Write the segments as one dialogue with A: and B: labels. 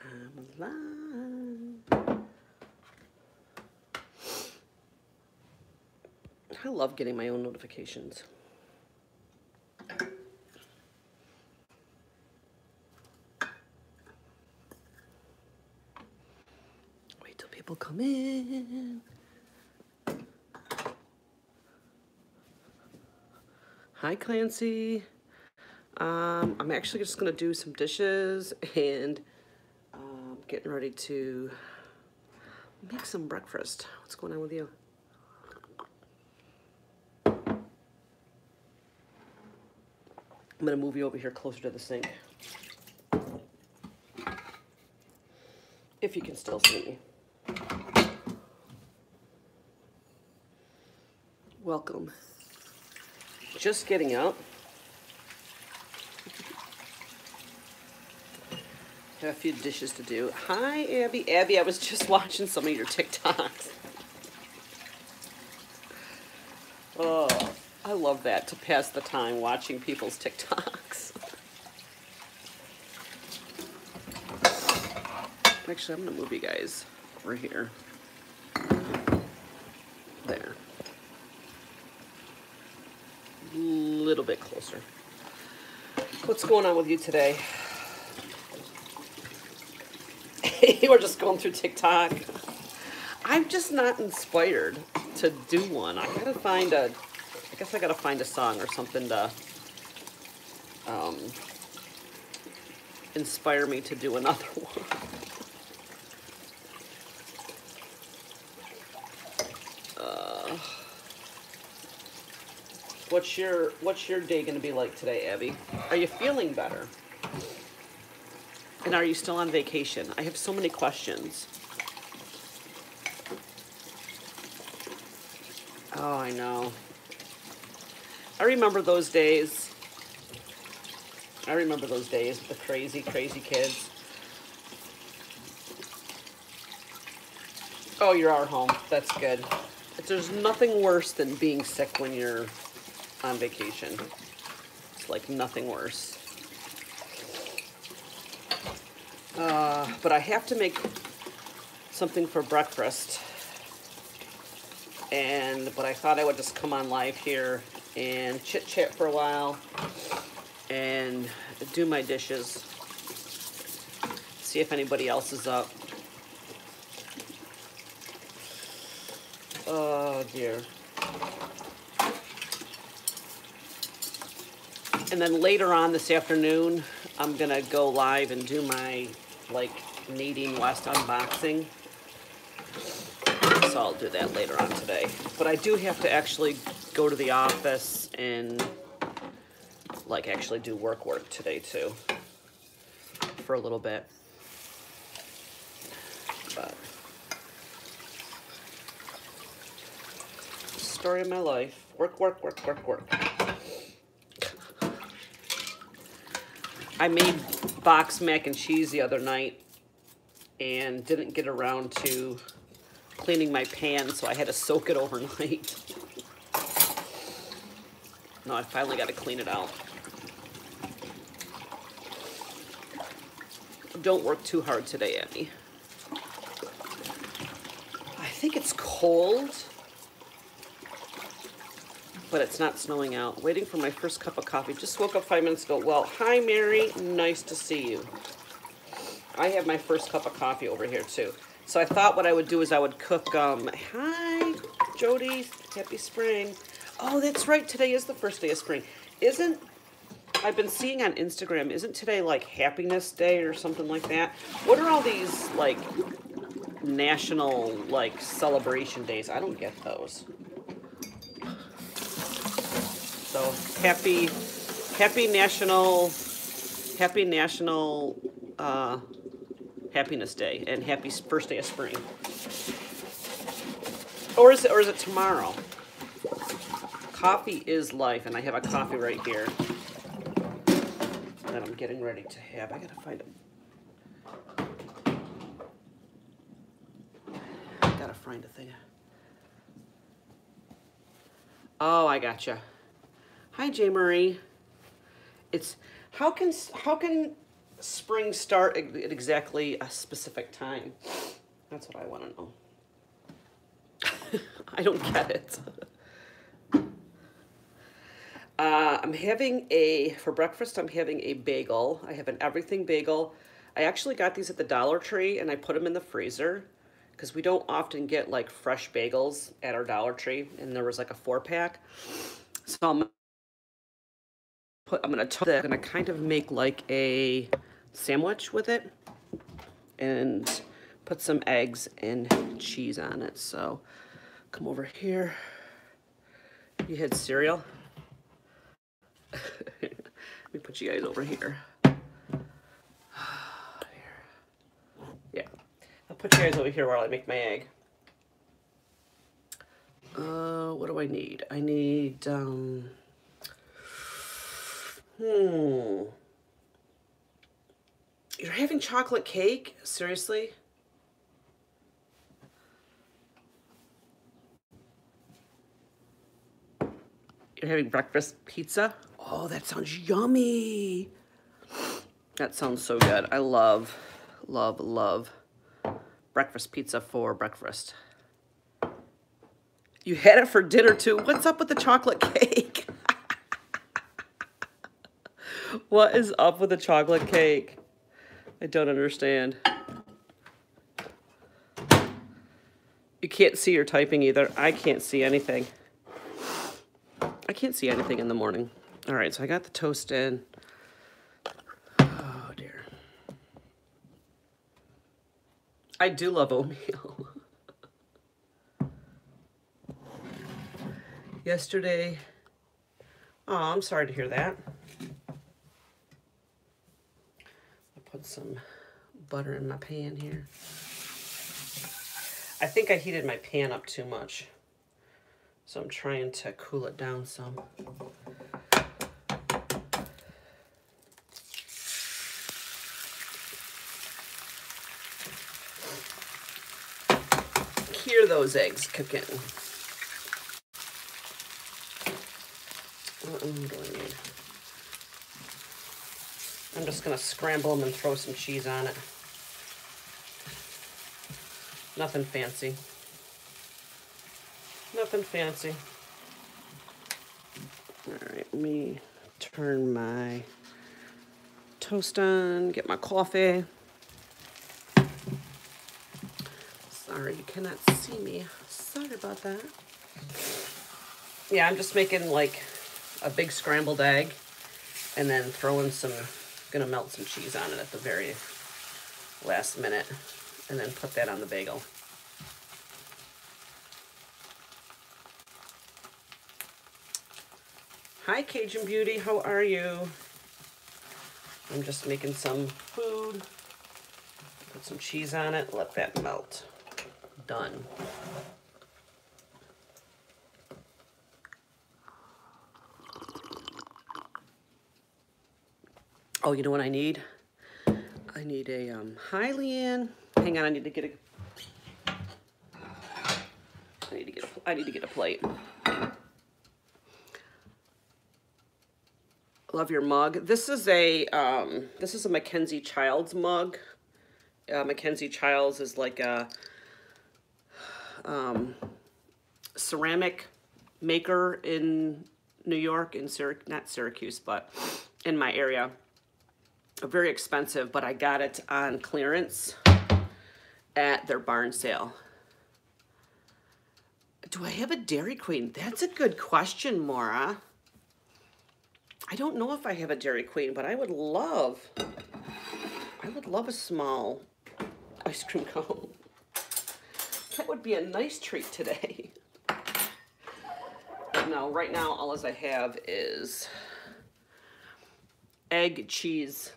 A: I'm live. I love getting my own notifications. Wait till people come in. Hi, Clancy. I'm actually just gonna do some dishes and getting ready to make some breakfast. What's going on with you? I'm gonna move you over here closer to the sink. If you can still see me. Welcome. Just getting up. Have a few dishes to do. Hi, Abby. Abby, I was just watching some of your TikToks. Oh, I love that, to pass the time watching people's TikToks. Actually, I'm going to move you guys over here. There. A little bit closer. What's going on with you today? We're just going through TikTok. I'm just not inspired to do one. I guess I gotta find a song or something to inspire me to do another one. What's your day gonna be like today, Abby? Are you feeling better? And are you still on vacation? I have so many questions. Oh, I know. I remember those days. I remember those days with the crazy, crazy kids. Oh, you're our home. That's good. There's nothing worse than being sick when you're on vacation. It's like nothing worse. But I have to make something for breakfast. But I thought I would just come on live here and chit chat for a while and do my dishes. See if anybody else is up. Oh dear. And then later on this afternoon, I'm gonna go live and do my Nadine West unboxing. So I'll do that later on today. But I do have to actually go to the office and actually do work today too. For a little bit. But story of my life. Work. I made boxed mac and cheese the other night and didn't get around to cleaning my pan, so I had to soak it overnight. No, I finally got to clean it out. Don't work too hard today, Abby. I think it's cold, but it's not snowing out. Waiting for my first cup of coffee. Just woke up 5 minutes ago. Well, hi, Mary. Nice to see you. I have my first cup of coffee over here, too. So I thought what I would do is I would cook, hi, Jody. Happy spring. Oh, that's right. Today is the first day of spring. I've been seeing on Instagram, isn't today Happiness Day or something like that? What are all these, national, celebration days? I don't get those. So happy national Happiness Day and happy first day of spring. Or is it tomorrow? Coffee is life, and I have a coffee right here that I'm getting ready to have. I gotta find a thing. Oh, I gotcha. Hi, J. Marie. It's how can spring start at exactly a specific time? That's what I want to know. I don't get it. I'm having for breakfast, I'm having a bagel. I have an everything bagel. I actually got these at the Dollar Tree and I put them in the freezer because we don't often get like fresh bagels at our Dollar Tree, and there was like a 4-pack. So I'm gonna kind of make like a sandwich with it and put some eggs and cheese on it. So come over here. You had cereal? Let me put you guys over here. Yeah, I'll put you guys over here while I make my egg. What do I need? I need, You're having chocolate cake? Seriously? You're having breakfast pizza? Oh, that sounds yummy. That sounds so good. I love, love, love breakfast pizza for breakfast. You had it for dinner too? What's up with the chocolate cake? What is up with the chocolate cake? I don't understand. You can't see your typing either. I can't see anything. I can't see anything in the morning. All right, so I got the toast in. Oh, dear. I do love oatmeal. Yesterday. Oh, I'm sorry to hear that. I put some butter in my pan here. I think I heated my pan up too much, so I'm trying to cool it down some. Hear those eggs cooking. What do I need? I'm just going to scramble them and throw some cheese on it. Nothing fancy. Nothing fancy. All right, let me turn my toast on, get my coffee. Sorry, you cannot see me. Sorry about that. Yeah, I'm just making like a big scrambled egg and then throwing some, gonna melt some cheese on it at the very last minute and then put that on the bagel. Hi, Cajun Beauty, how are you? I'm just making some food. Put some cheese on it, let that melt. Done. Oh, you know what I need? I need a, hi, Leanne. Hang on, I need to get a plate. Love your mug. This is a Mackenzie Childs mug. Mackenzie Childs is like a ceramic maker in New York, not Syracuse, but in my area. Very expensive, but I got it on clearance at their barn sale. Do I have a Dairy Queen? That's a good question, Maura. I don't know if I have a Dairy Queen, but I would love a small ice cream cone. That would be a nice treat today. No, right now, all I have is egg, cheese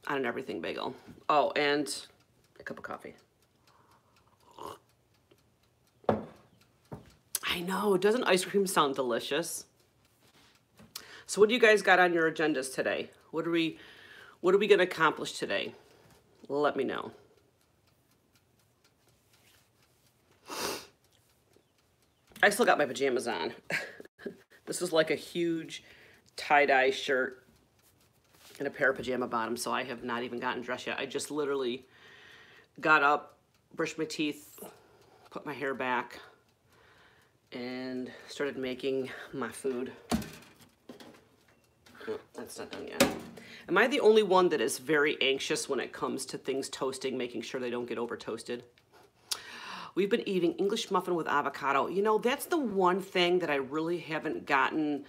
A: on an everything bagel. Oh, and a cup of coffee. I know, doesn't ice cream sound delicious? So what do you guys got on your agendas today? What are we gonna accomplish today? Let me know. I still got my pajamas on. This is like a huge tie-dye shirt and a pair of pajama bottoms, so I have not even gotten dressed yet. I just literally got up, brushed my teeth, put my hair back, and started making my food. Oh, that's not done yet. Am I the only one that is very anxious when it comes to things toasting, making sure they don't get over toasted? We've been eating English muffin with avocado. You know, that's the one thing that I really haven't gotten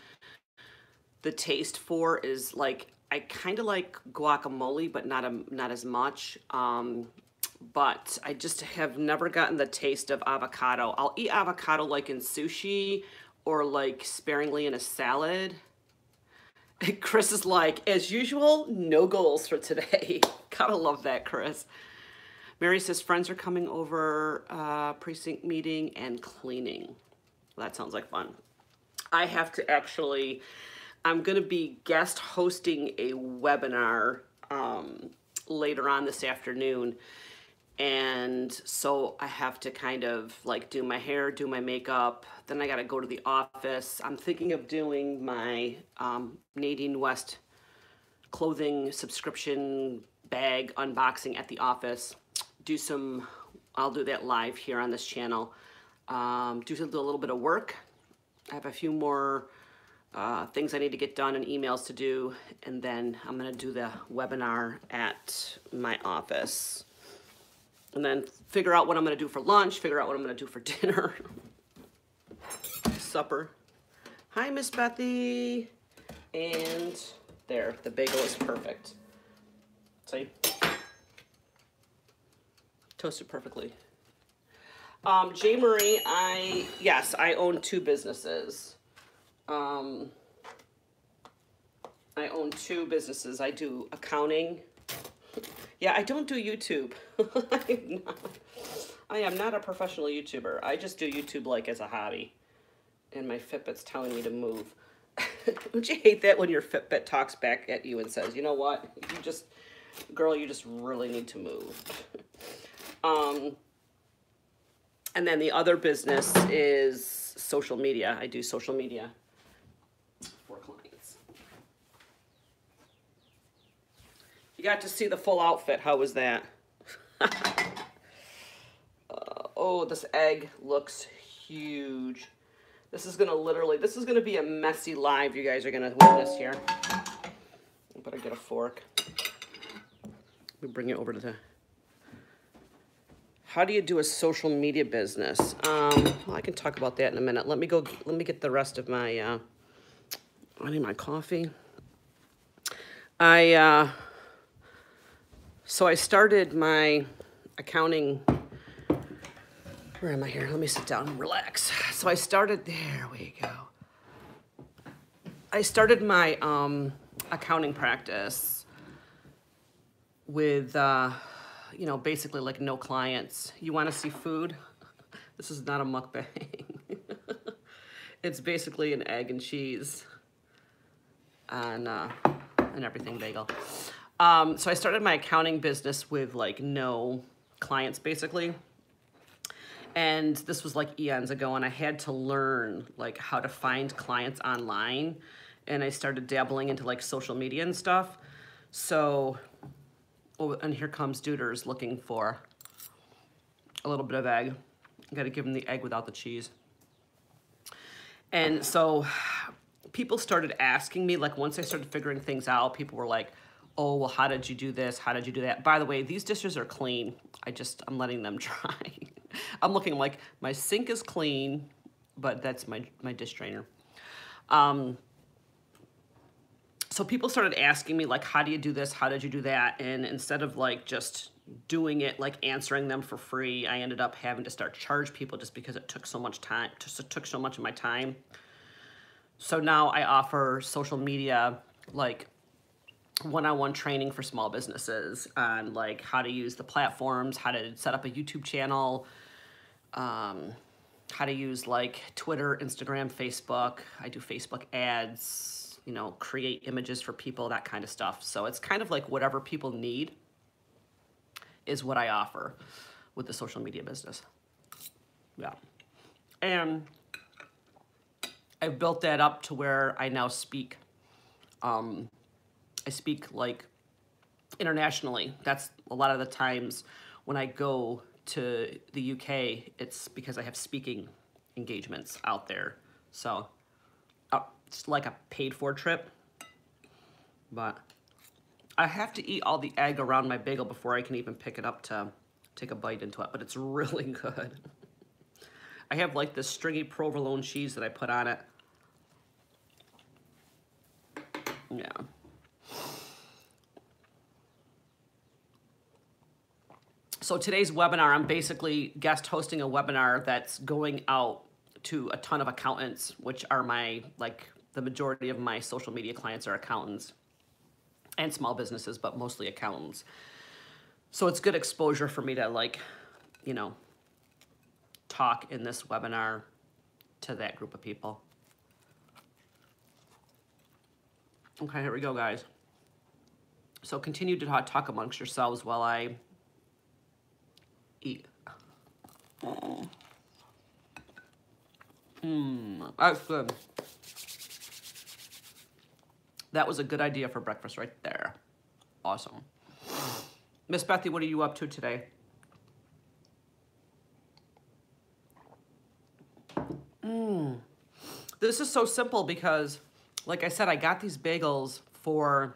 A: the taste for, is like, I kind of like guacamole, but not as much. But I just have never gotten the taste of avocado. I'll eat avocado like in sushi or like sparingly in a salad. Chris is like, as usual, no goals for today. Gotta love that, Chris. Mary says, friends are coming over, precinct meeting and cleaning. Well, that sounds like fun. I have to actually, I'm gonna be guest hosting a webinar later on this afternoon. And so I have to kind of like do my hair, do my makeup. Then I got to go to the office. I'm thinking of doing my Nadine West clothing subscription bag unboxing at the office. I'll do that live here on this channel. Do a little bit of work. I have a few more things I need to get done and emails to do. And then I'm going to do the webinar at my office. And then figure out what I'm going to do for lunch, figure out what I'm going to do for dinner. Supper. Hi, Miss Bethy. And there, the bagel is perfect. See? Toasted perfectly. J. Marie, yes, I own 2 businesses. I own 2 businesses. I do accounting. Yeah, I don't do YouTube. I am not a professional YouTuber. I just do YouTube like as a hobby. And my Fitbit's telling me to move. Don't you hate that when your Fitbit talks back at you and says, you know what? Girl, you just really need to move. And then the other business is social media. I do social media for clients. You got to see the full outfit. How was that? Oh, this egg looks huge. This is gonna be a messy live you guys are gonna witness here. I better get a fork. Let me bring it over to the... How do you do a social media business? Well, I can talk about that in a minute. Let me get the rest of my, I need my coffee. So I started my accounting, where am I here? Let me sit down and relax. So I started, there we go. I started my accounting practice with, you know, basically like no clients. You want to see food? This is not a mukbang. It's basically an egg and cheese and everything bagel. So I started my accounting business with like no clients basically. And this was like eons ago, and I had to learn like how to find clients online. And I started dabbling into like social media and stuff. So, oh, and here comes Duders looking for a little bit of egg. I gotta give him the egg without the cheese. And so people started asking me, like once I started figuring things out, people were like, oh, well, how did you do this? How did you do that? By the way, these dishes are clean. I'm letting them dry. I'm looking like my sink is clean, but that's my dish drainer. So people started asking me like, how do you do this? How did you do that? And instead of like just doing it, like answering them for free, I ended up having to start charge people just because it took so much time, it took so much of my time. So now I offer social media, like one-on-one training for small businesses on like how to use the platforms, how to set up a YouTube channel, how to use like Twitter, Instagram, Facebook. I do Facebook ads, you know, create images for people, that kind of stuff. So it's kind of like whatever people need is what I offer with the social media business. Yeah. And I've built that up to where I now speak I speak like internationally. That's a lot of the times when I go to the UK, it's because I have speaking engagements out there. So it's like a paid for trip, but I have to eat all the egg around my bagel before I can even pick it up to take a bite into it, but it's really good. I have like this stringy provolone cheese that I put on it. Yeah. So today's webinar, I'm basically guest hosting a webinar that's going out to a ton of accountants, which are my, like, the majority of my social media clients are accountants and small businesses, but mostly accountants. So it's good exposure for me to, like, you know, talk in this webinar to that group of people. Okay, here we go, guys. So continue to talk amongst yourselves while I eat. That's good. That was a good idea for breakfast right there. Awesome. Miss Bethy, what are you up to today? This is so simple because, like I said, I got these bagels for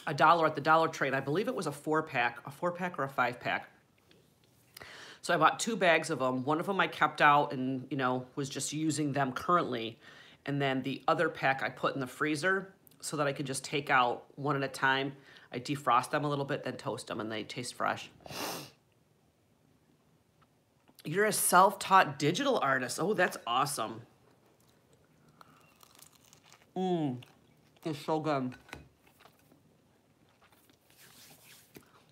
A: $1 at the Dollar Tree. I believe it was a 4-pack or a 5-pack. So I bought 2 bags of them. One of them I kept out and, you know, was just using them currently. And then the other pack I put in the freezer so that I could just take out one at a time. I defrost them a little bit, then toast them, and they taste fresh. You're a self-taught digital artist. Oh, that's awesome. It's so good.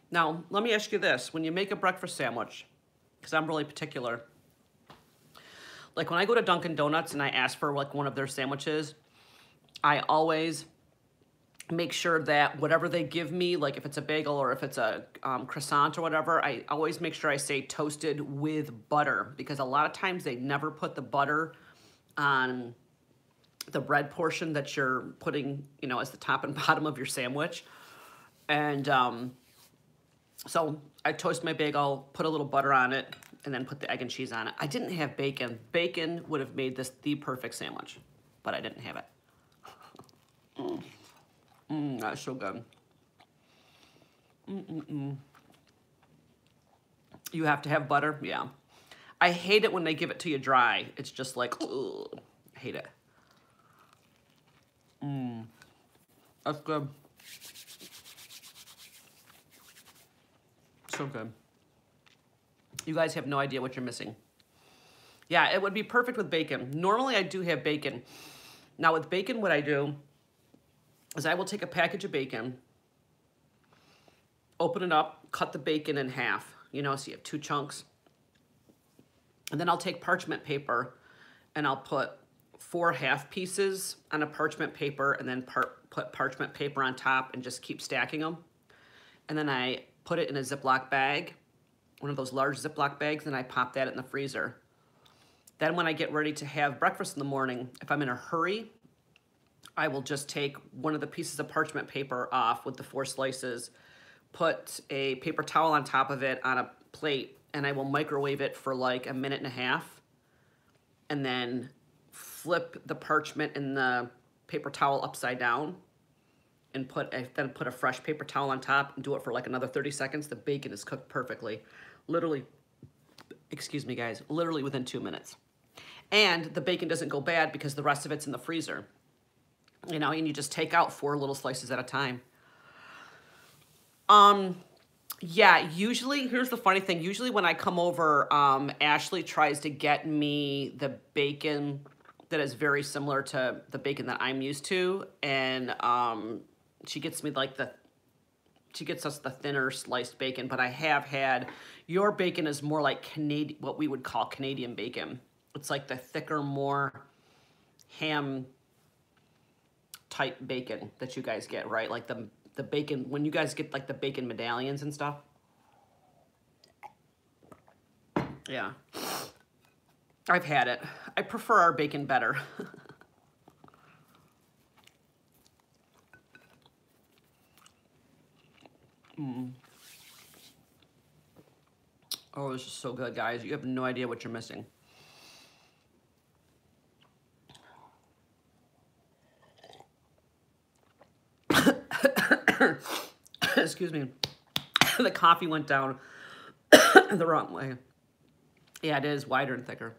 A: Now, let me ask you this. When you make a breakfast sandwich, because I'm really particular, like when I go to Dunkin' Donuts and I ask for like one of their sandwiches, I always make sure that whatever they give me, like if it's a bagel or if it's a croissant or whatever, I always make sure I say toasted with butter, because a lot of times they never put the butter on the bread portion that you're putting, you know, as the top and bottom of your sandwich. And so I toast my bagel, put a little butter on it, and then put the egg and cheese on it. I didn't have bacon. Bacon would have made this the perfect sandwich, but I didn't have it. That's so good. You have to have butter? Yeah. I hate it when they give it to you dry. It's just like, ugh, I hate it. That's good. So good. You guys have no idea what you're missing. Yeah, it would be perfect with bacon. Normally I do have bacon. Now with bacon, what I do is I will take a package of bacon, open it up, cut the bacon in half, you know, so you have 2 chunks. And then I'll take parchment paper and I'll put 4 half pieces on a parchment paper and then put parchment paper on top and just keep stacking them. And then I put it in a Ziploc bag, one of those large Ziploc bags, and I pop that in the freezer. Then when I get ready to have breakfast in the morning, if I'm in a hurry, I will just take one of the pieces of parchment paper off with the 4 slices, put a paper towel on top of it on a plate, and I will microwave it for like 1.5 minutes, and then flip the parchment and the paper towel upside down and then put a fresh paper towel on top and do it for like another 30 seconds. The bacon is cooked perfectly. Literally, excuse me guys, literally within 2 minutes. And the bacon doesn't go bad because the rest of it's in the freezer. You know, and you just take out 4 little slices at a time. Yeah, usually, here's the funny thing. Usually when I come over, Ashley tries to get me the bacon that is very similar to the bacon that I'm used to. And she gets me like she gets us the thinner sliced bacon. But I have had, your bacon is more like Canadian, what we would call Canadian bacon. It's like the thicker, more ham type bacon that you guys get, right? Like the bacon, when you guys get like the bacon medallions and stuff. Yeah. I've had it. I prefer our bacon better. Oh, this is so good, guys. You have no idea what you're missing. Excuse me. The coffee went down the wrong way. Yeah, it is wider and thicker.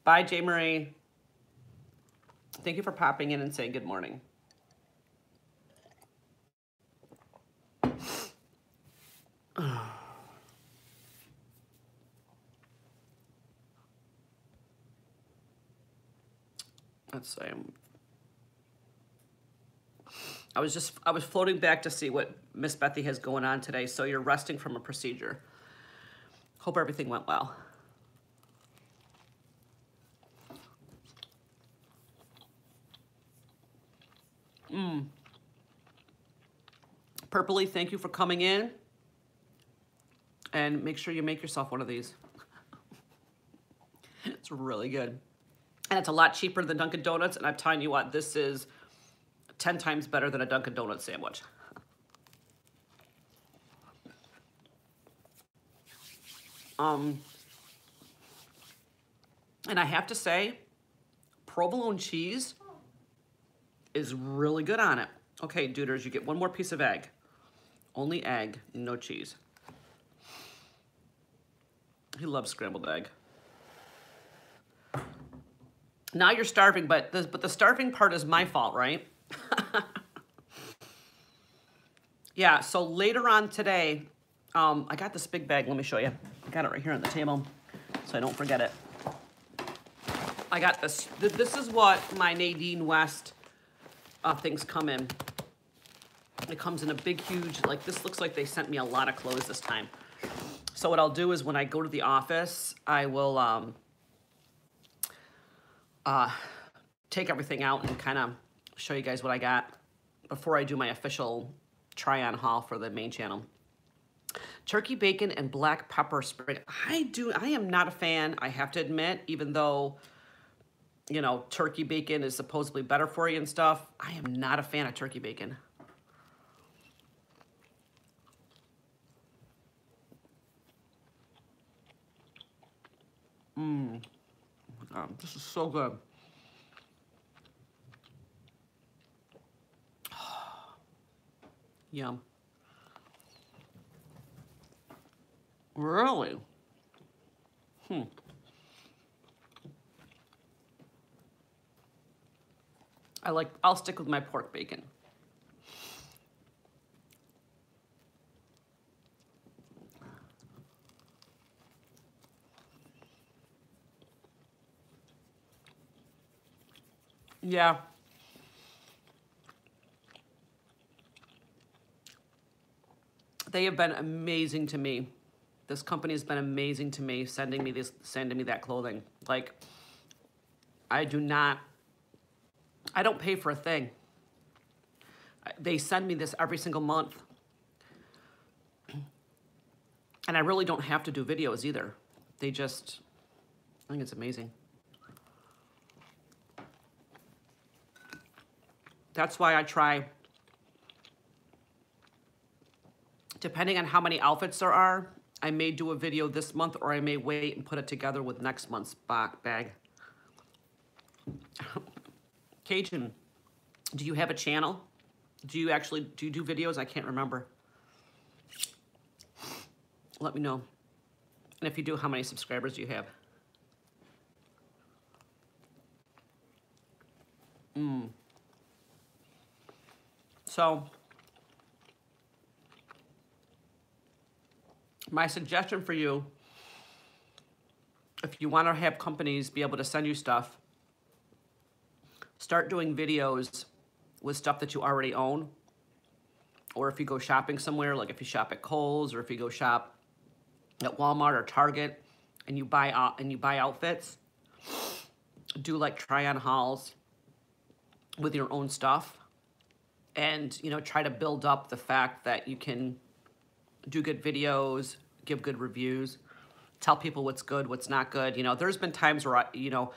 A: Bye, J. Marie. Thank you for popping in and saying good morning. Let's see. I was floating back to see what Miss Bethy has going on today. So you're resting from a procedure. Hope everything went well. Purpley, thank you for coming in. And make sure you make yourself one of these. It's really good. And it's a lot cheaper than Dunkin' Donuts. And I'm telling you what, this is 10 times better than a Dunkin' Donuts sandwich. And I have to say, provolone cheese is really good on it. Okay, duders, you get one more piece of egg. Only egg, no cheese. He loves scrambled egg. Now you're starving, but the starving part is my fault, right? Yeah, so later on today, I got this big bag. Let me show you. I got it right here on the table so I don't forget it. I got this. This is what my Nadine West things come in. It comes in a big, huge, like this looks like they sent me a lot of clothes this time. So what I'll do is when I go to the office, I will take everything out and kind of show you guys what I got before I do my official try-on haul for the main channel. Turkey bacon and black pepper spread. I am not a fan, I have to admit, even though, you know, turkey bacon is supposedly better for you and stuff. I am not a fan of turkey bacon. This is so good. Yum. Really? I'll stick with my pork bacon. Yeah. They have been amazing to me. This company has been amazing to me, sending me that clothing. Like, I don't pay for a thing. They send me this every single month. And I really don't have to do videos either. I think it's amazing. That's why I try, depending on how many outfits there are, I may do a video this month or I may wait and put it together with next month's bag. Cajun, do you have a channel? Do you do videos? I can't remember. Let me know. And if you do, how many subscribers do you have? So, my suggestion for you, if you want to have companies be able to send you stuff, start doing videos with stuff that you already own. Or if you go shopping somewhere, like if you shop at Kohl's or if you go shop at Walmart or Target and you buy outfits, do like try-on hauls with your own stuff. And, you know, try to build up the fact that you can do good videos, give good reviews, tell people what's good, what's not good. You know, there's been times where, you know,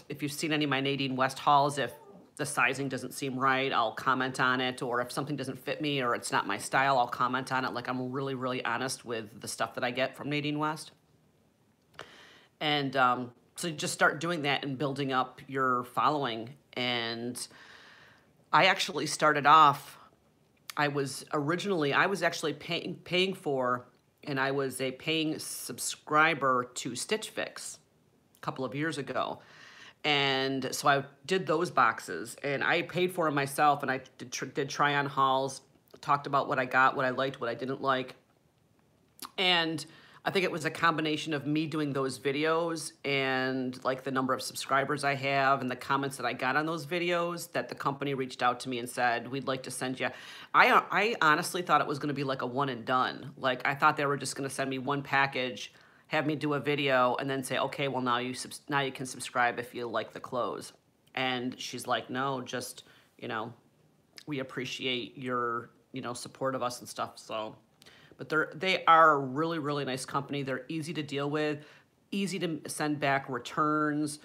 A: if you've seen any of my Nadine West hauls, if the sizing doesn't seem right, I'll comment on it. Or if something doesn't fit me or it's not my style, I'll comment on it. Like, I'm really, really honest with the stuff that I get from Nadine West. And so you just start doing that and building up your following. And I actually started off, I was actually paying for, and I was a paying subscriber to Stitch Fix a couple of years ago. And so I did those boxes, and I paid for them myself, and I did try on hauls, talked about what I got, what I liked, what I didn't like. And I think it was a combination of me doing those videos and like the number of subscribers I have and the comments that I got on those videos that the company reached out to me and said, we'd like to send you. I honestly thought it was going to be like a one and done. Like, I thought they were just going to send me one package, have me do a video, and then say, okay, well, now you can subscribe if you like the clothes. And she's like, no, just, you know, we appreciate your, you know, support of us and stuff. So, but they are a really, really nice company. They're easy to deal with, easy to send back returns,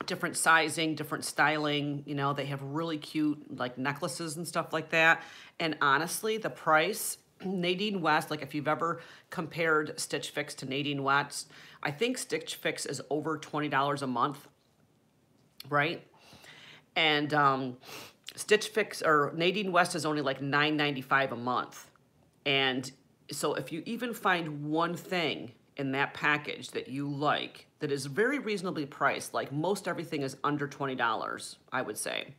A: different sizing, different styling. You know, they have really cute like necklaces and stuff like that. And honestly, the price, Nadine West, like if you've ever compared Stitch Fix to Nadine West, I think Stitch Fix is over $20 a month, right? And Stitch Fix or Nadine West is only like $9.95 a month. And so if you even find one thing in that package that you like, that is very reasonably priced, like most everything is under $20, I would say.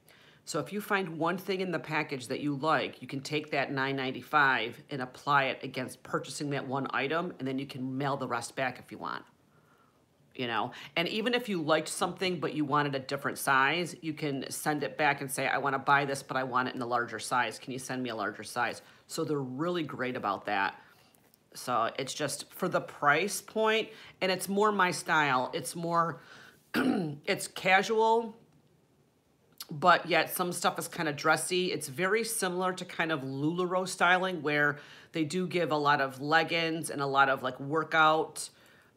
A: So if you find one thing in the package that you like, you can take that $9.95 and apply it against purchasing that one item, and then you can mail the rest back if you want. You know, and even if you liked something but you wanted a different size, you can send it back and say, I want to buy this, but I want it in a larger size. Can you send me a larger size? So they're really great about that. So it's just for the price point, and it's more my style. It's more, it's casual, but yet some stuff is kind of dressy. It's very similar to kind of LuLaRoe styling, where they do give a lot of leggings and a lot of like workout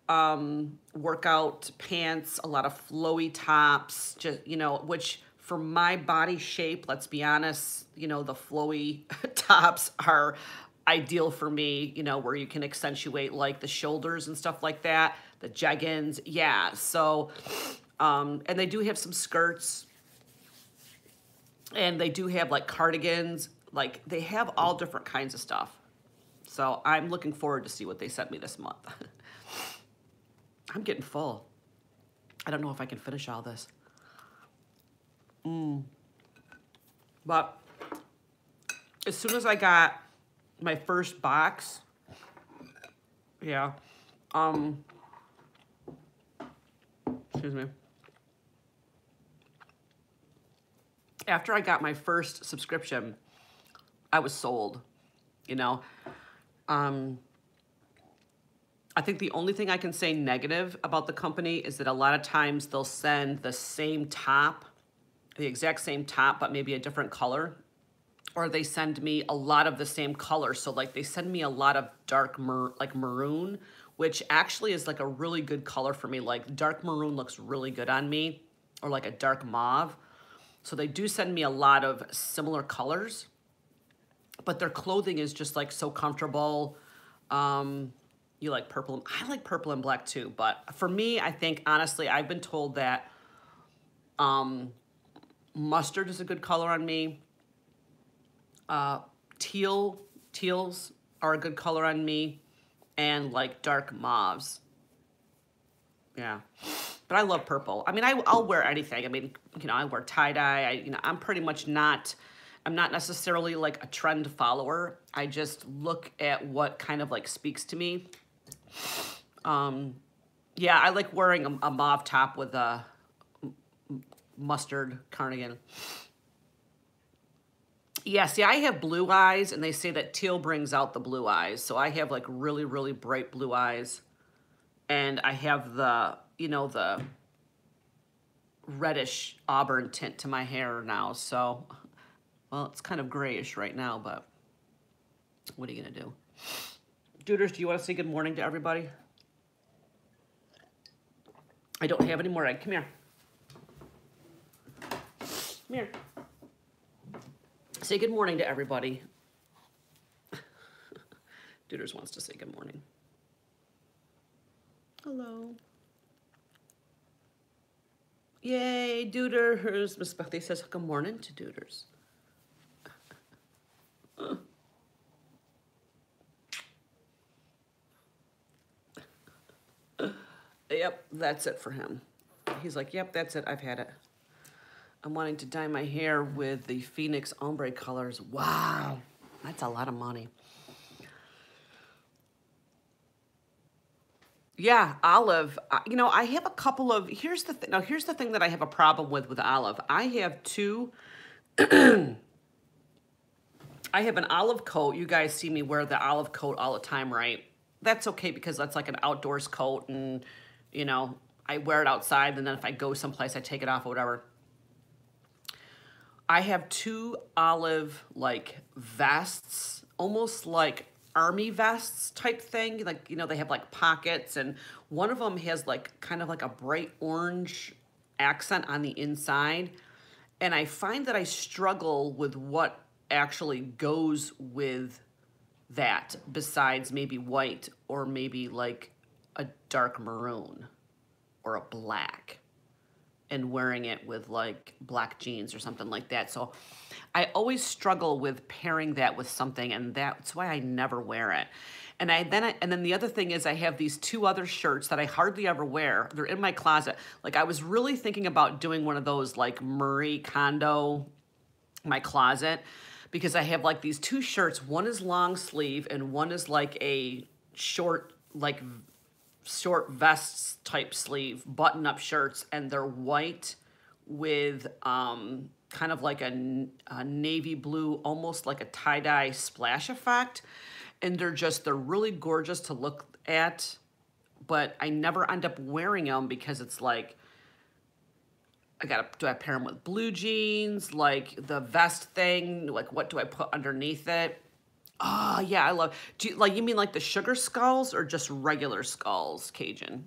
A: pants, a lot of flowy tops, just, you know, which for my body shape, let's be honest, you know, the flowy tops are ideal for me, you know, where you can accentuate like the shoulders and stuff like that, the jeggings. Yeah. So, and they do have some skirts, and they do have like cardigans, like they have all different kinds of stuff. So I'm looking forward to see what they sent me this month. I'm getting full. I don't know if I can finish all this. But as soon as I got my first box, yeah, excuse me. After I got my first subscription, I was sold, you know. I think the only thing I can say negative about the company is that a lot of times they'll send the same top, the exact same top, but maybe a different color. Or they send me a lot of the same color. So like they send me a lot of dark like maroon, which actually is like a really good color for me. Like dark maroon looks really good on me, or like a dark mauve. So they do send me a lot of similar colors, but their clothing is just like so comfortable. You like purple. I like purple and black too, but for me, I think honestly, I've been told that mustard is a good color on me. Teals are a good color on me, and like dark mauves. Yeah, but I love purple. I mean, I'll wear anything. I mean, you know, I wear tie-dye. You know, I'm pretty much not, I'm not necessarily like a trend follower. I just look at what kind of like speaks to me. Yeah, I like wearing a mauve top with a mustard cardigan. Yeah, see, I have blue eyes, and they say that teal brings out the blue eyes. So I have like really, really bright blue eyes. And I have the, you know, the reddish auburn tint to my hair now. So, well, it's kind of grayish right now, but what are you going to do? Duders, do you want to say good morning to everybody? I don't have any more egg. Come here. Come here. Say good morning to everybody. Duders wants to say good morning. Hello. Yay, Duders. Miss Bethany says good morning to Duders. Yep, that's it for him. He's like, yep, that's it. I've had it. I'm wanting to dye my hair with the Phoenix Ombre colors. Wow, that's a lot of money. Yeah, Olive. You know, I have a couple of. Here's the thing. Now, here's the thing that I have a problem with Olive. I have two. I have an olive coat. You guys see me wear the olive coat all the time, right? That's okay because that's like an outdoors coat, and you know, I wear it outside, and then if I go someplace, I take it off or whatever. I have two olive like vests, almost like army vests type thing. Like, you know, they have like pockets, and one of them has like kind of like a bright orange accent on the inside. And I find that I struggle with what actually goes with that besides maybe white or maybe like a dark maroon or a black, and wearing it with like black jeans or something like that. So I always struggle with pairing that with something, and that's why I never wear it. And then the other thing is I have these two other shirts that I hardly ever wear. They're in my closet. Like I was really thinking about doing one of those like Marie Kondo, my closet, because I have like these two shirts. One is long sleeve and one is like a short vests type sleeve button up shirts, and they're white with kind of like a navy blue, almost like a tie-dye splash effect. And they're really gorgeous to look at, but I never end up wearing them because it's like, do I pair them with blue jeans, like the vest thing, like what do I put underneath it? Oh, yeah, I love, you mean like the sugar skulls or just regular skulls, Cajun?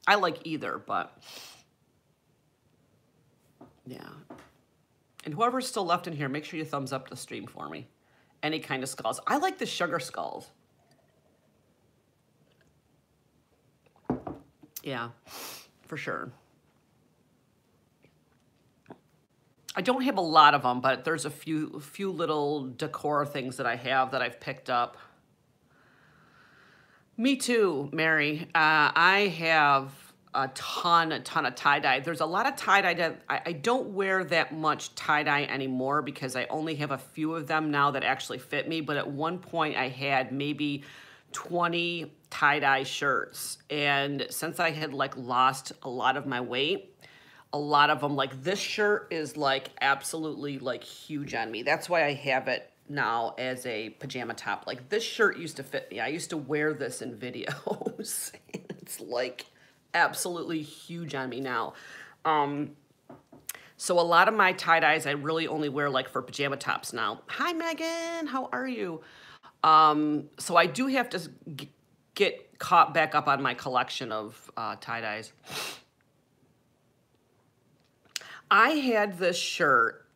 A: I like either, but yeah. And whoever's still left in here, make sure you thumbs up the stream for me. Any kind of skulls. I like the sugar skulls. Yeah, for sure. I don't have a lot of them, but there's a few little decor things that I have that I've picked up. Me too, Mary. I have a ton of tie-dye. There's a lot of tie-dye that I don't wear that much tie-dye anymore because I only have a few of them now that actually fit me. But at one point I had maybe 20 tie-dye shirts. And since I had like lost a lot of my weight, a lot of them, like this shirt is like absolutely like huge on me. That's why I have it now as a pajama top. Like this shirt used to fit me. I used to wear this in videos. It's like absolutely huge on me now. So a lot of my tie-dyes I really only wear like for pajama tops now. Hi Megan, how are you? So I do have to get caught back up on my collection of tie-dyes. I had this shirt,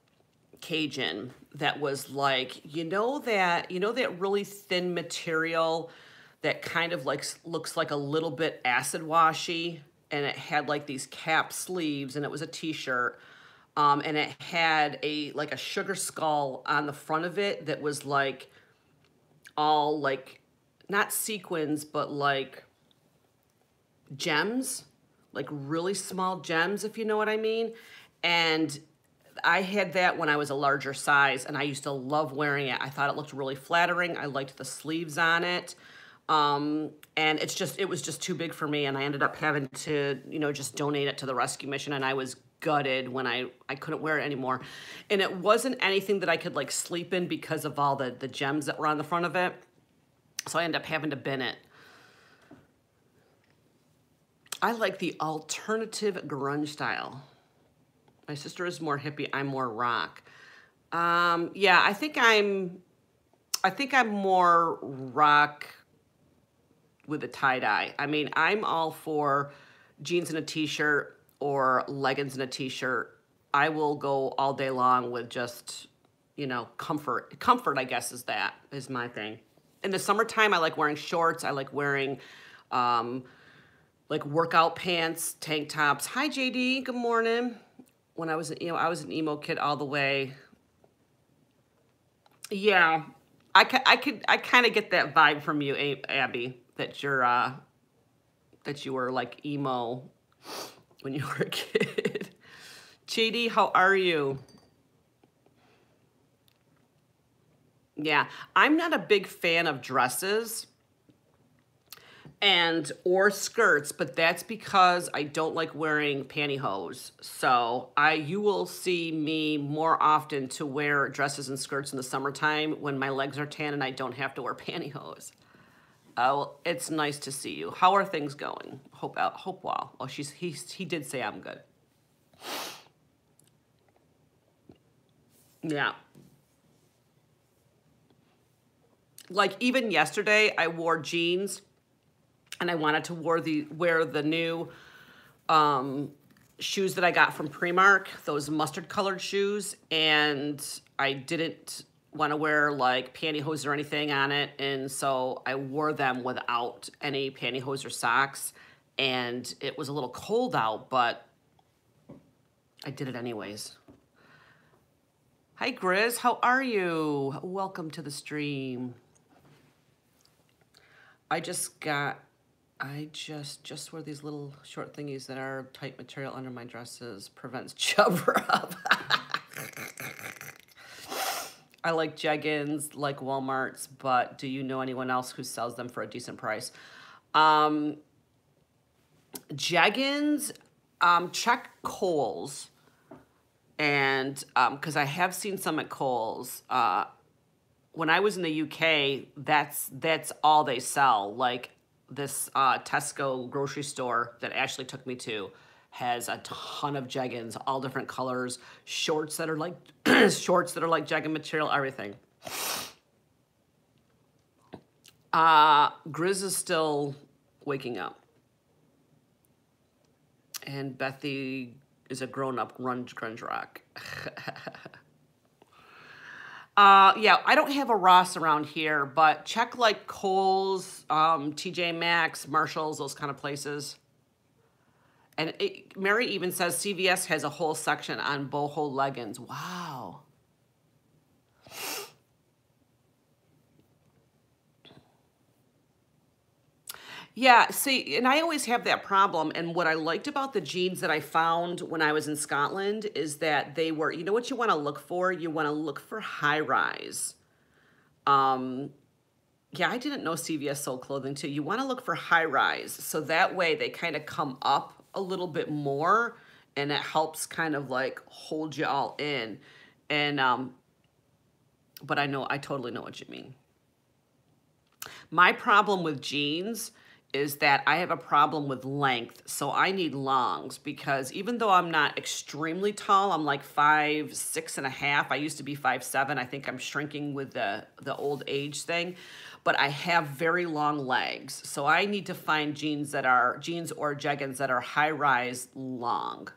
A: Cajun, that was like, you know that really thin material that kind of like looks like a little bit acid washy, and it had like these cap sleeves, and it was a t-shirt, and it had like a sugar skull on the front of it that was like all like not sequins but like gems, like really small gems, if you know what I mean. And I had that when I was a larger size, and I used to love wearing it. I thought it looked really flattering. I liked the sleeves on it. And it was just too big for me, and I ended up having to, just donate it to the rescue mission, and I was gutted when I couldn't wear it anymore. And it wasn't anything that I could like sleep in because of all the gems that were on the front of it. So I ended up having to bin it. I like the alternative grunge style. My sister is more hippie, I'm more rock. Yeah, I think I'm more rock with a tie-dye. I mean, I'm all for jeans and a t-shirt or leggings and a t-shirt I will go all day long with just, you know, comfort. Comfort, I guess, is my thing. In the summertime, I like wearing shorts. I like wearing like workout pants, tank tops. Hi, JD. Good morning. When I was, I was an emo kid all the way. Yeah, I kind of get that vibe from you, Abby, that you were like emo when you were a kid. JD, how are you? Yeah, I'm not a big fan of dresses or skirts, but that's because I don't like wearing pantyhose. So you will see me more often to wear dresses and skirts in the summertime when my legs are tan and I don't have to wear pantyhose. Oh, it's nice to see you. How are things going? Hope well. Oh, he did say I'm good. Yeah. Like even yesterday, I wore jeans, and I wanted to wear the new shoes that I got from Primark, those mustard colored shoes, and I didn't want to wear like pantyhose or anything on it, and so I wore them without any pantyhose or socks, and it was a little cold out, but I did it anyways. Hi, Grizz. How are you? Welcome to the stream. I just wear these little short thingies that are tight material under my dresses. Prevents chub rub. I like jeggings, like Walmart's, but do you know anyone else who sells them for a decent price? Jeggings, check Kohl's. And because I have seen some at Kohl's. When I was in the UK, that's all they sell. Like this Tesco grocery store that Ashley took me to has a ton of jeggings, all different colors, shorts that are like jegging material, everything. Grizz is still waking up, and Bethy is a grown-up grunge rock. Yeah, I don't have a Ross around here, but check like Kohl's, TJ Maxx, Marshalls, those kind of places. And Mary even says CVS has a whole section on boho leggings. Wow. Yeah, see, and I always have that problem. And what I liked about the jeans that I found when I was in Scotland is that they were, you know what you want to look for? You want to look for high rise. Yeah, I didn't know CVS sold clothing too. You want to look for high rise. So that way they kind of come up a little bit more and it helps kind of like hold you all in. And, but I totally know what you mean. My problem with jeans is that I have a problem with length, so I need longs, because even though I'm not extremely tall, I'm like 5'6.5". I used to be 5'7". I think I'm shrinking with the old age thing, but I have very long legs, so I need to find jeans or jeggings that are high rise long.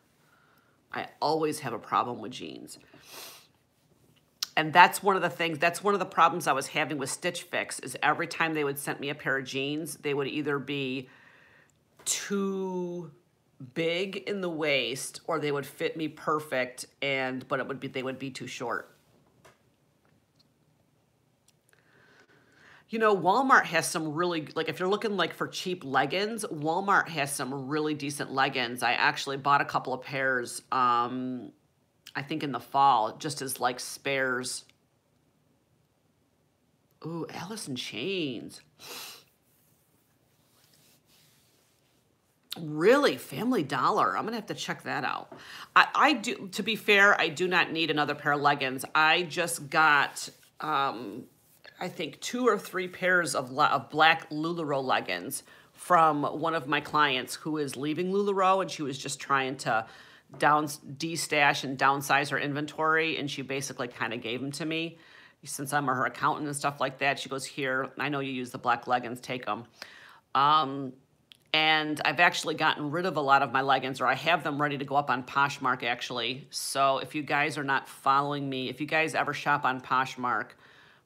A: I always have a problem with jeans. And that's one of the problems I was having with Stitch Fix, is every time they would send me a pair of jeans, they would either be too big in the waist or they would fit me perfect, but they would be too short. You know, Walmart has some really, like if you're looking like for cheap leggings, Walmart has some really decent leggings. I actually bought a couple of pairs, I think in the fall, just as like spares. Ooh, Alice in Chains. Really? Family Dollar. I'm going to have to check that out. I do, to be fair, I do not need another pair of leggings. I just got, I think 2 or 3 pairs of black LuLaRoe leggings from one of my clients who is leaving LuLaRoe, and she was just trying to de-stash and downsize her inventory, and she basically kind of gave them to me. Since I'm her accountant and stuff like that, she goes, here, I know you use the black leggings, take them. And I've actually gotten rid of a lot of my leggings, or I have them ready to go up on Poshmark, actually. So if you guys are not following me, if you guys ever shop on Poshmark,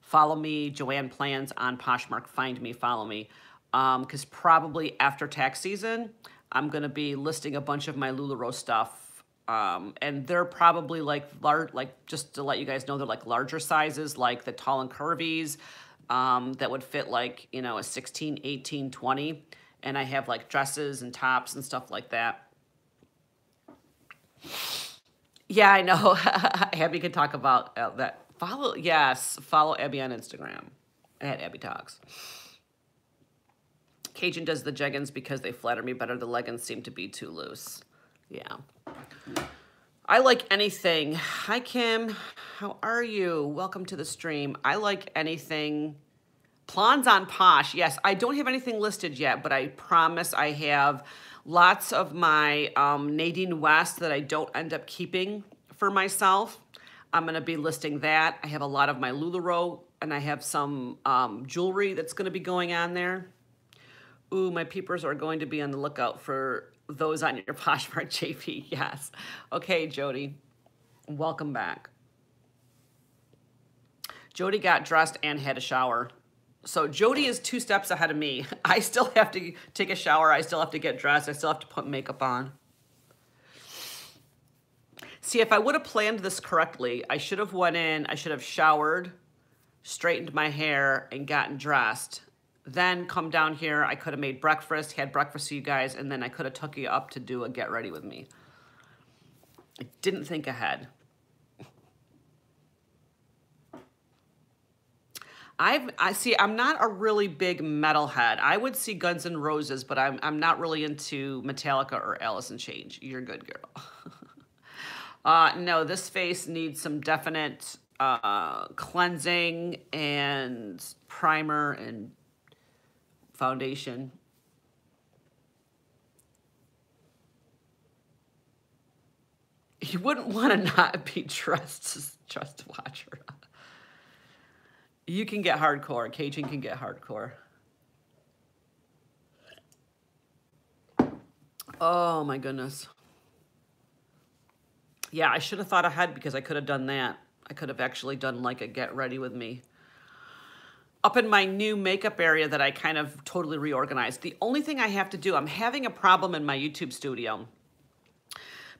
A: follow me, JoannePlans on Poshmark. Find me, follow me. Because probably after tax season, I'm going to be listing a bunch of my LuLaRoe stuff. And they're probably like large, like just to let you guys know, they're like larger sizes, like the tall and curvies that would fit like, you know, a 16, 18, 20. And I have like dresses and tops and stuff like that. Yeah, I know. Abby could talk about that. Follow Abby on Instagram at Abby Talks. Cajun does the jeggings because they flatter me better. The leggings seem to be too loose. Yeah. I like anything. Hi, Kim. How are you? Welcome to the stream. I like anything. Plans on Posh. Yes, I don't have anything listed yet, but I promise I have lots of my Nadine West that I don't end up keeping for myself. I'm going to be listing that. I have a lot of my LuLaRoe, and I have some jewelry that's going to be going on there. Ooh, my peepers are going to be on the lookout for those on your Poshmark, JP. Yes. Okay, Jody. Welcome back. Jody got dressed and had a shower. So Jody is 2 steps ahead of me. I still have to take a shower. I still have to get dressed. I still have to put makeup on. See, if I would have planned this correctly, I should have went in, I should have showered, straightened my hair, and gotten dressed. Then come down here, I could have made breakfast, had breakfast for you guys, and then I could have took you up to do a get ready with me. I didn't think ahead. I see, I'm not a really big metalhead. I would see Guns N' Roses, but I'm not really into Metallica or Alice in Chains. You're good, girl. No, this face needs some definite cleansing and primer and foundation. You wouldn't want to not be dressed to watch her. You can get hardcore. Cajun can get hardcore. Oh my goodness. Yeah, I should have thought ahead because I could have done that. I could have actually done like a get ready with me. Up in my new makeup area that I kind of totally reorganized. The only thing I have to do, I'm having a problem in my YouTube studio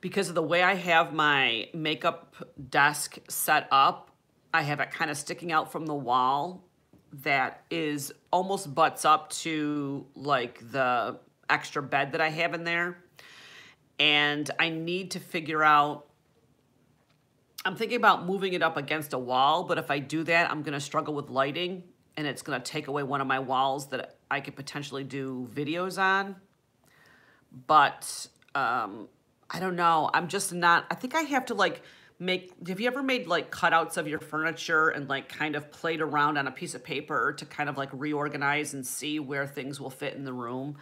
A: because of the way I have my makeup desk set up. I have it kind of sticking out from the wall that is almost butts up to like the extra bed that I have in there. And I need to figure out, I'm thinking about moving it up against a wall, but if I do that, I'm gonna struggle with lighting and it's gonna take away one of my walls that I could potentially do videos on. But I don't know, I'm just not, I think I have to like, have you ever made like cutouts of your furniture and like kind of played around on a piece of paper to kind of like reorganize and see where things will fit in the room?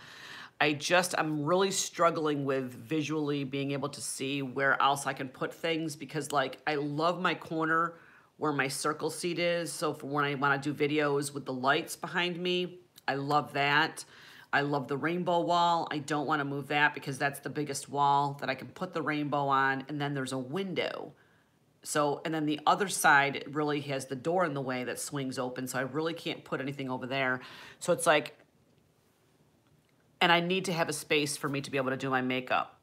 A: I'm really struggling with visually being able to see where else I can put things because like I love my corner where my circle seat is. So for when I want to do videos with the lights behind me, I love that. I love the rainbow wall. I don't want to move that because that's the biggest wall that I can put the rainbow on. And then there's a window. So, and then the other side it really has the door in the way that swings open. So I really can't put anything over there. So it's like, and I need to have a space for me to be able to do my makeup.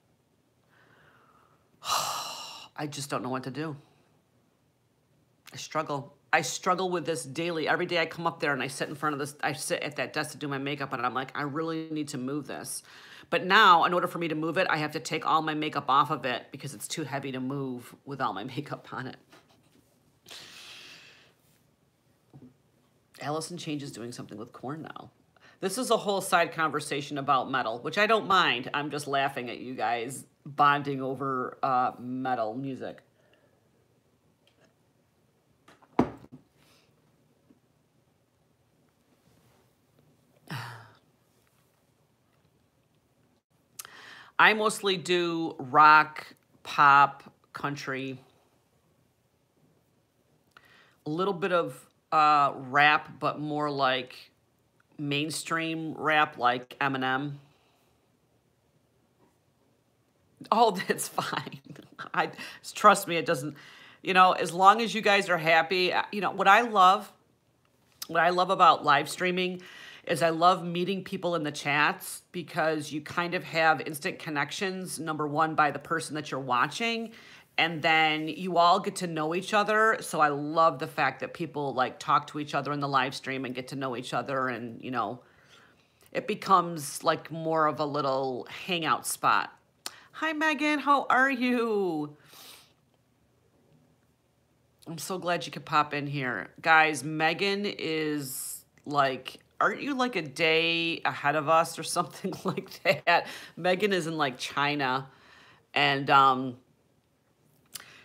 A: I just don't know what to do. I struggle. I struggle with this daily. Every day I come up there and I sit in front of this, I sit at that desk to do my makeup and I'm like, I really need to move this. But now, in order for me to move it, I have to take all my makeup off of it because it's too heavy to move with all my makeup on it. Allison Change is doing something with corn now. This is a whole side conversation about metal, which I don't mind. I'm just laughing at you guys bonding over metal music. I mostly do rock, pop, country, a little bit of rap, but more like mainstream rap like Eminem. Oh, that's fine. I trust me, it doesn't, you know, as long as you guys are happy. You know, what I love about live streaming is I love meeting people in the chats because you kind of have instant connections, number one, by the person that you're watching, and then you all get to know each other. So I love the fact that people like talk to each other in the live stream and get to know each other, and, you know, it becomes like more of a little hangout spot. Hi, Megan, how are you? I'm so glad you could pop in here. Guys, Megan is like, aren't you like a day ahead of us or something like that? Megan is in like China, and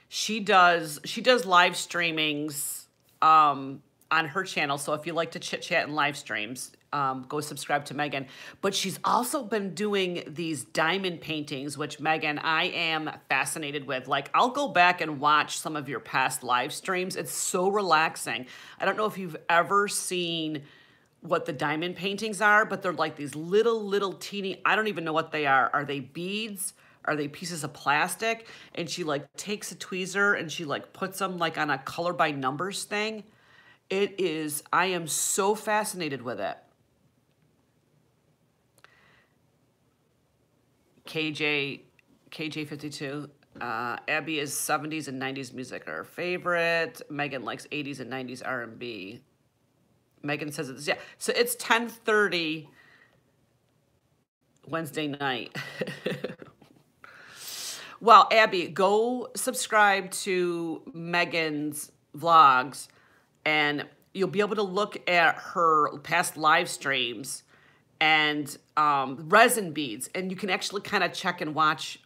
A: she does live streamings on her channel. So if you like to chit chat in live streams, go subscribe to Megan. But she's also been doing these diamond paintings, which, Megan, I am fascinated with. Like, I'll go back and watch some of your past live streams. It's so relaxing. I don't know if you've ever seen what the diamond paintings are, but they're like these little teeny, I don't even know what they are. Are they beads? Are they pieces of plastic? And she like takes a tweezer and she like puts them like on a color by numbers thing. It is, I am so fascinated with it. KJ52. Abby is 70s and 90s music are her favorite. Megan likes 80s and 90s R&B. Megan says it's, yeah. So it's 10:30 Wednesday night. Well, Abby, go subscribe to Megan's vlogs and you'll be able to look at her past live streams and resin beads, and you can actually kind of check and watch.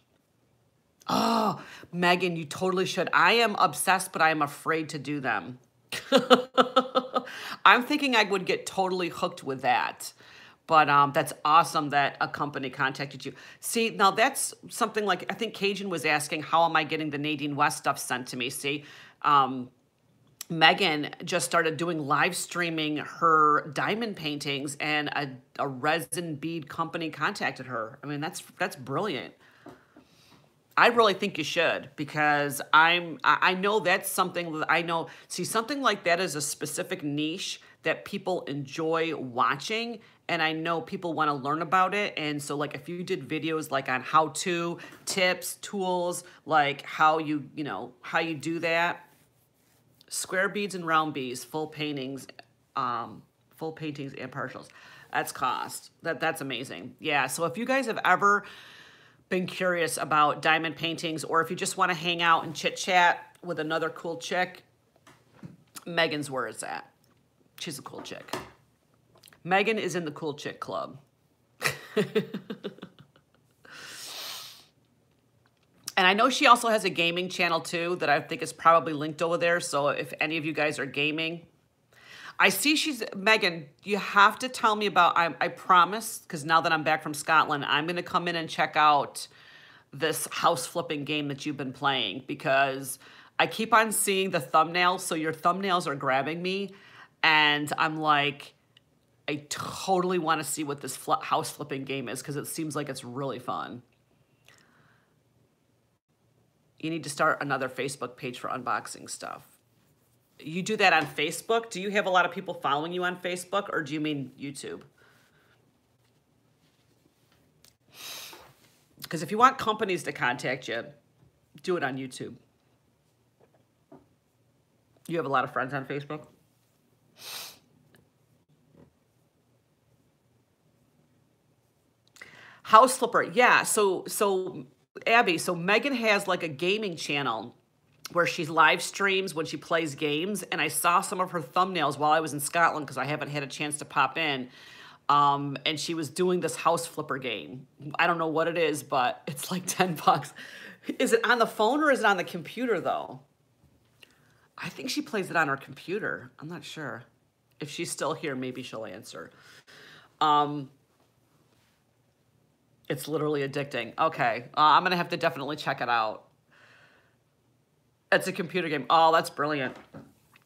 A: Oh, Megan, you totally should. I am obsessed, but I am afraid to do them. I'm thinking I would get totally hooked with that. But that's awesome that a company contacted you. See, now that's something like, I think Cajun was asking, how am I getting the Nadine West stuff sent to me? See, Megan just started doing live streaming her diamond paintings, and a resin bead company contacted her. I mean, that's brilliant. I really think you should, because I know that's something that I know. See, something like that is a specific niche that people enjoy watching, and I know people want to learn about it. And so, like, if you did videos like on how-to tips, tools, like how you do that, square beads and round beads, full paintings and partials. That's cost. That's amazing. Yeah. So if you guys have ever been curious about diamond paintings, or if you just want to hang out and chit chat with another cool chick, Megan's where it's at. She's a cool chick. Megan is in the cool chick club. And I know she also has a gaming channel too that I think is probably linked over there. So if any of you guys are gaming, I see Megan, you have to tell me about, I promise, because now that I'm back from Scotland, I'm going to come in and check out this house flipping game that you've been playing, because I keep on seeing the thumbnails. So your thumbnails are grabbing me, and I'm like, I totally want to see what this house flipping game is, because it seems like it's really fun. You need to start another Facebook page for unboxing stuff. You do that on Facebook? Do you have a lot of people following you on Facebook, or do you mean YouTube? Because if you want companies to contact you, do it on YouTube. You have a lot of friends on Facebook? House flipper, yeah. So Abby, so Megan has like a gaming channel where she live streams when she plays games, and I saw some of her thumbnails while I was in Scotland because I haven't had a chance to pop in. And she was doing this house flipper game. I don't know what it is, but it's like 10 bucks. Is it on the phone or is it on the computer though? I think she plays it on her computer. I'm not sure. If she's still here, maybe she'll answer. It's literally addicting. Okay, I'm gonna have to definitely check it out. It's a computer game. Oh, that's brilliant.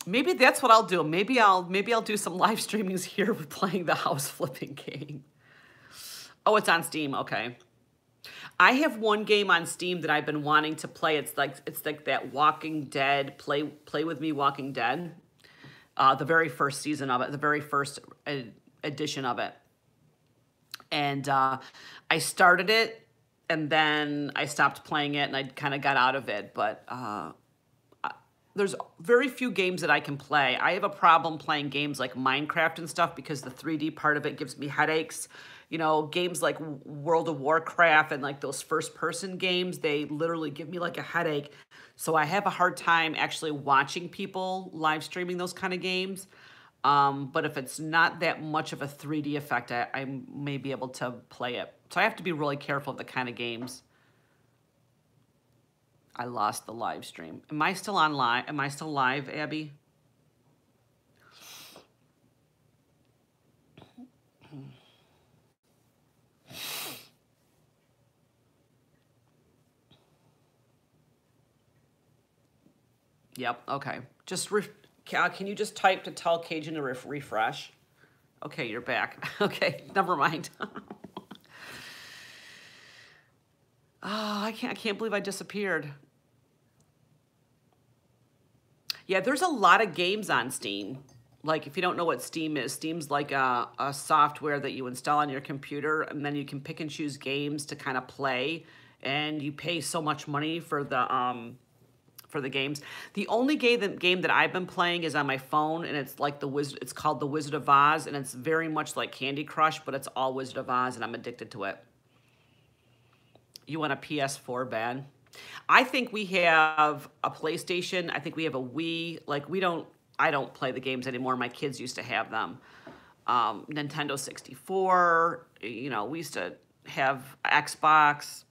A: Maybe that's what I'll do. Maybe I'll do some live streamings here with playing the house flipping game. Oh, it's on Steam. Okay. I have one game on Steam that I've been wanting to play. It's like that Walking Dead, Play With Me Walking Dead. The very first season of it, the very first edition of it. And I started it, and then I stopped playing it, and I kind of got out of it. But there's very few games that I can play. I have a problem playing games like Minecraft and stuff because the 3D part of it gives me headaches. You know, games like World of Warcraft and like those first-person games, they literally give me like a headache. So I have a hard time actually watching people live streaming those kind of games. But if it's not that much of a 3D effect, I may be able to play it. So I have to be really careful of the kind of games. I lost the live stream. Am I still on live? Am I still live, Abby? Yep, okay. Just can you just type to tell Cajun to refresh? Okay, you're back. Okay, never mind. Oh, I can't believe I disappeared. Yeah, there's a lot of games on Steam. Like, if you don't know what Steam is, Steam's like a software that you install on your computer, and then you can pick and choose games to kind of play, and you pay so much money for the games. The only game that I've been playing is on my phone, and it's like it's called The Wizard of Oz, and it's very much like Candy Crush, but it's all Wizard of Oz, and I'm addicted to it. You want a PS4, Ben? I think we have a PlayStation. I think we have a Wii. Like, I don't play the games anymore. My kids used to have them. Nintendo 64, you know, we used to have Xbox.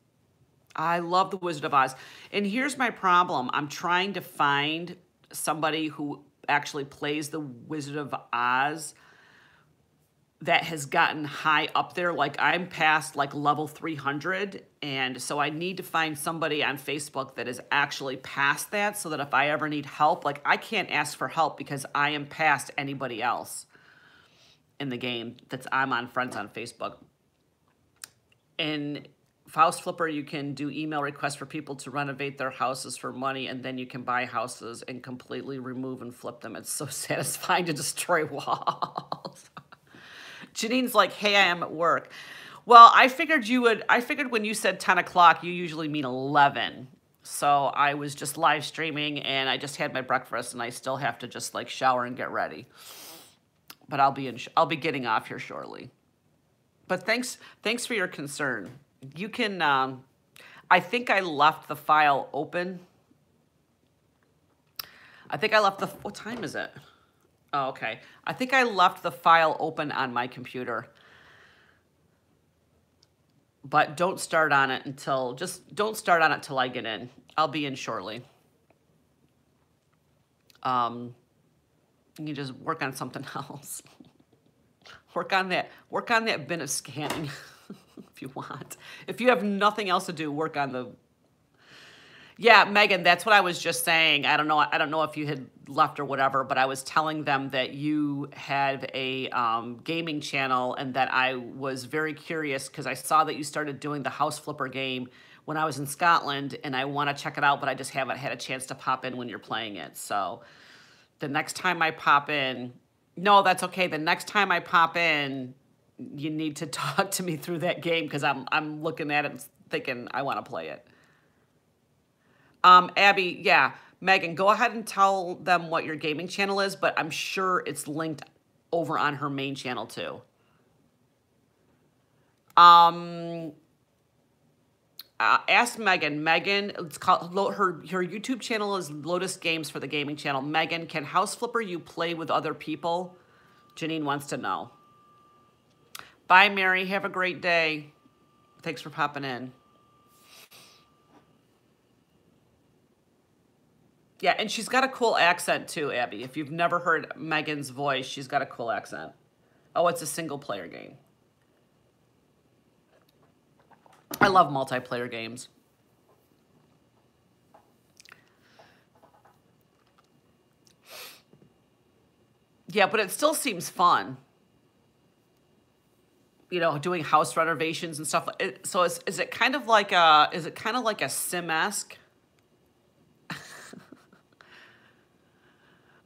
A: I love The Wizard of Oz. And here's my problem. I'm trying to find somebody who actually plays The Wizard of Oz that has gotten high up there. Like, I'm past like level 300. And so I need to find somebody on Facebook that is actually past that so that if I ever need help, like, I can't ask for help because I am past anybody else in the game I'm on friends on Facebook. And House Flipper, you can do email requests for people to renovate their houses for money, and then you can buy houses and completely remove and flip them. It's so satisfying to destroy walls. Janine's like, hey, I am at work. Well, I figured when you said 10 o'clock, you usually mean 11. So I was just live streaming, and I just had my breakfast, and I still have to just like shower and get ready. But I'll be getting off here shortly. But thanks for your concern. You can, I think I left the file open. I think I left what time is it? Oh, okay. I think I left the file open on my computer. But don't start on it don't start on it till I get in. I'll be in shortly. You can just work on something else. Work on that bin of scanning if you want. If you have nothing else to do, work on the... Yeah, Megan, that's what I was just saying. I don't know if you had left or whatever, but I was telling them that you had a gaming channel and that I was very curious because I saw that you started doing the House Flipper game when I was in Scotland, and I want to check it out, but I just haven't had a chance to pop in when you're playing it. So the next time I pop in... No, that's okay. The next time I pop in, you need to talk to me through that game because I'm looking at it and thinking I want to play it. Abby, yeah, Megan, go ahead and tell them what your gaming channel is, but I'm sure it's linked over on her main channel too. Ask Megan. Megan, it's called her YouTube channel is Lotus Games for the gaming channel. Megan, can House Flipper you play with other people? Janine wants to know. Bye, Mary. Have a great day. Thanks for popping in. Yeah, and she's got a cool accent too, Abby. If you've never heard Megan's voice, she's got a cool accent. Oh, it's a single player game. I love multiplayer games. Yeah, but it still seems fun. you know, doing house renovations and stuff. So is it kind of like a sim-esque?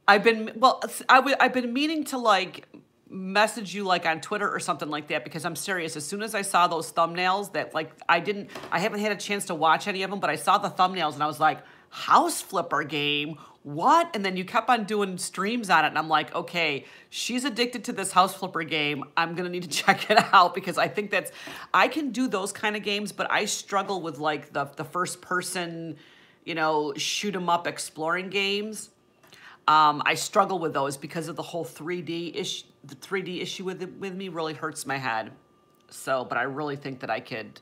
A: I've been meaning to like message you like on Twitter or something like that, because I'm serious. As soon as I saw those thumbnails that like I haven't had a chance to watch any of them, but I saw the thumbnails and I was like, house flipper game, what? And then you kept on doing streams on it, and I'm like, okay, she's addicted to this house flipper game. I'm gonna need to check it out, because I think I can do those kind of games, but I struggle with like the first person, you know, shoot 'em up exploring games. I struggle with those because of the whole 3D issue. The 3D issue with me really hurts my head. So, but I really think that I could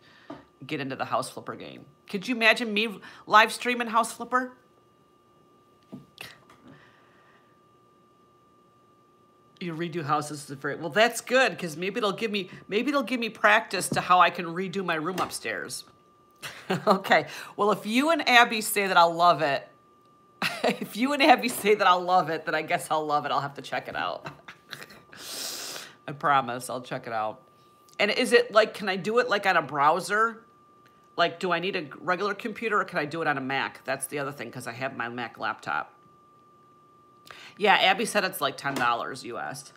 A: get into the house flipper game. Could you imagine me live streaming house flipper? You redo houses is very well. That's good, because maybe it'll give me practice to how I can redo my room upstairs. Okay. Well, if you and Abby say that I'll love it. If you and Abby say that I'll love it, then I guess I'll love it. I'll have to check it out. I promise I'll check it out. And is it like, can I do it like on a browser? Like, do I need a regular computer, or can I do it on a Mac? That's the other thing, because I have my Mac laptop. Yeah, Abby said it's like $10 US.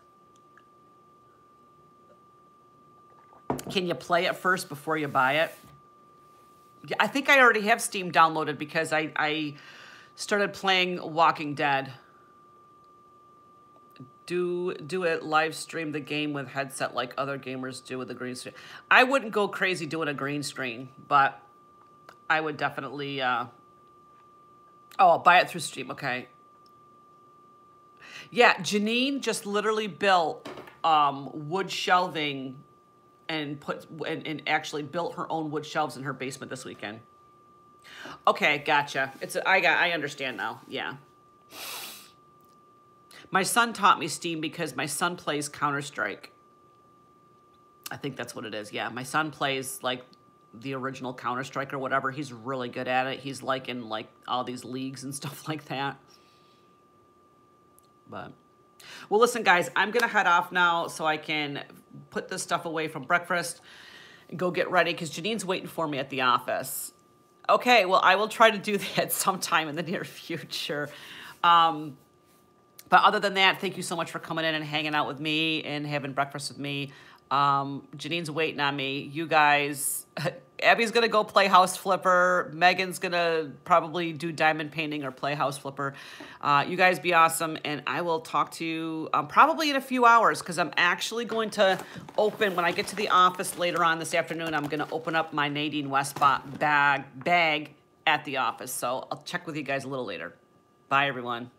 A: Can you play it first before you buy it? Yeah, I think I already have Steam downloaded, because I started playing Walking Dead. Do it, live stream the game with headset like other gamers do with the green screen. I wouldn't go crazy doing a green screen, but I would definitely, oh, I'll buy it through Steam, okay. Yeah, Janine just literally built wood shelving and actually built her own wood shelves in her basement this weekend. Okay, gotcha. I understand now. Yeah. My son taught me Steam because my son plays Counter-Strike. I think that's what it is. Yeah, my son plays like the original Counter-Strike or whatever. He's really good at it. He's like in like all these leagues and stuff like that. But well, listen, guys, I'm gonna head off now so I can put this stuff away from breakfast and go get ready, because Janine's waiting for me at the office. Okay, well, I will try to do that sometime in the near future. But other than that, thank you so much for coming in and hanging out with me and having breakfast with me. Janine's waiting on me. You guys, Abby's going to go play House Flipper. Megan's going to probably do diamond painting or play House Flipper. You guys be awesome, and I will talk to you probably in a few hours, because I'm actually going to open, when I get to the office later on this afternoon, I'm going to open up my Nadine Westbot bag at the office. So I'll check with you guys a little later. Bye, everyone.